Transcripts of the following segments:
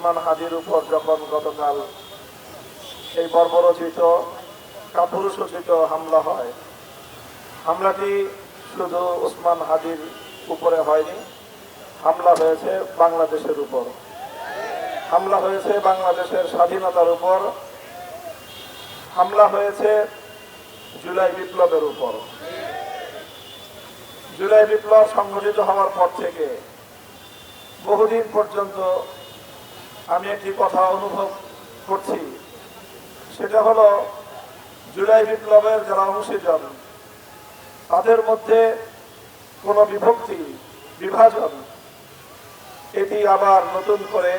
ওসমান হাদির উপর যখন গতকাল এই বর্বরোচিত কাপুরুষোচিত হামলা হয়, হামলাটি শুধু ওসমান হাদির উপরে হয়নি, হামলা হয়েছে বাংলাদেশের উপর, হামলা হয়েছে বাংলাদেশের স্বাধীনতার উপর, হামলা হয়েছে জুলাই বিপ্লবের উপর। জুলাই বিপ্লব সংঘটিত হওয়ার পর থেকে বহুদিন পর্যন্ত আমি একটি কথা অনুভব করছি, সেটা হলো জুলাই বিপ্লবের যারা অংশীজন তাদের মধ্যে কোনো বিভক্তি, বিভাজন, এটি আবার নতুন করে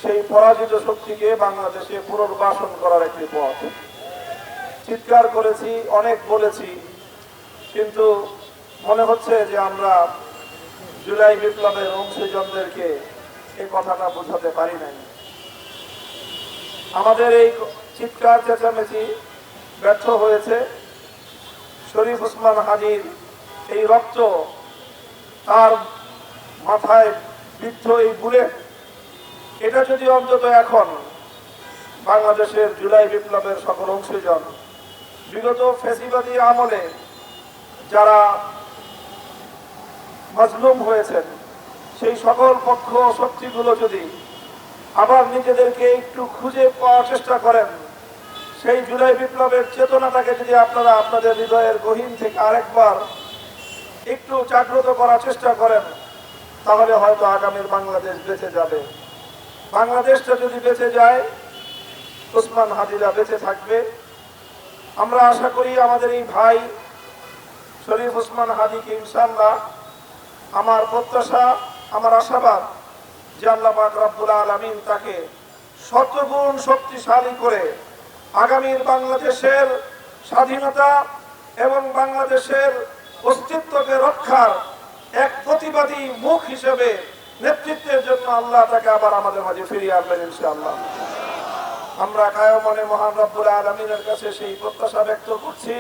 সেই পরাজিত শক্তিকে বাংলাদেশে পুনর্বাসন করার একটি পথ। চিৎকার করেছি, অনেক বলেছি, কিন্তু মনে হচ্ছে যে আমরা জুলাই বিপ্লবের অংশীজনদেরকে এই কথাটা বোঝাতে পারি নাই। আমাদের এই চিৎকার চেঁচামেচি ব্যর্থ হয়েছে। শরীফ ওসমান হাদির এই রক্ত, তার মাথায় বিদ্ধ এই বুলেট, এটা যদি অন্তত এখন বাংলাদেশের জুলাই বিপ্লবের সকল অংশীজন, বিগত ফ্যাসিবাদী আমলে যারা মাজলুম হয়েছেন সেই সকল পক্ষ শক্তিগুলো যদি আবার নিজেদেরকে একটু খুঁজে পাওয়ার চেষ্টা করেন, সেই জুলাই বিপ্লবের চেতনাটাকে যদি আপনারা আপনাদের হৃদয়ের গহীন থেকে আরেকবার একটু জাগ্রত করার চেষ্টা করেন, তাহলে হয়তো আগামীর বাংলাদেশ বেঁচে যাবে। বাংলাদেশটা যদি বেঁচে যায়, ওসমান হাদিরা বেঁচে থাকবে। আমরা আশা করি আমাদের এই ভাই শরীফ ওসমান হাদিকে ইনশাআল্লাহ, আমার প্রত্যাশা, আমার আশাবাদ যে আল্লাহ পাক রব্বুল আলামিন তাকে শতগুণ শক্তিশালী করে আগামীর বাংলাদেশের স্বাধীনতা এবং বাংলাদেশের অস্তিত্বকে রক্ষার এক প্রতিবাদী মুখ হিসেবে নেতৃত্বের জন্য আল্লাহ তাকে আবার আমাদের মাঝে ফিরিয়ে আনবেন ইনশাআল্লাহ। আমরা কায়মনে মহান রব্বুল আলামিনের কাছে সেই প্রত্যাশা ব্যক্ত করছি।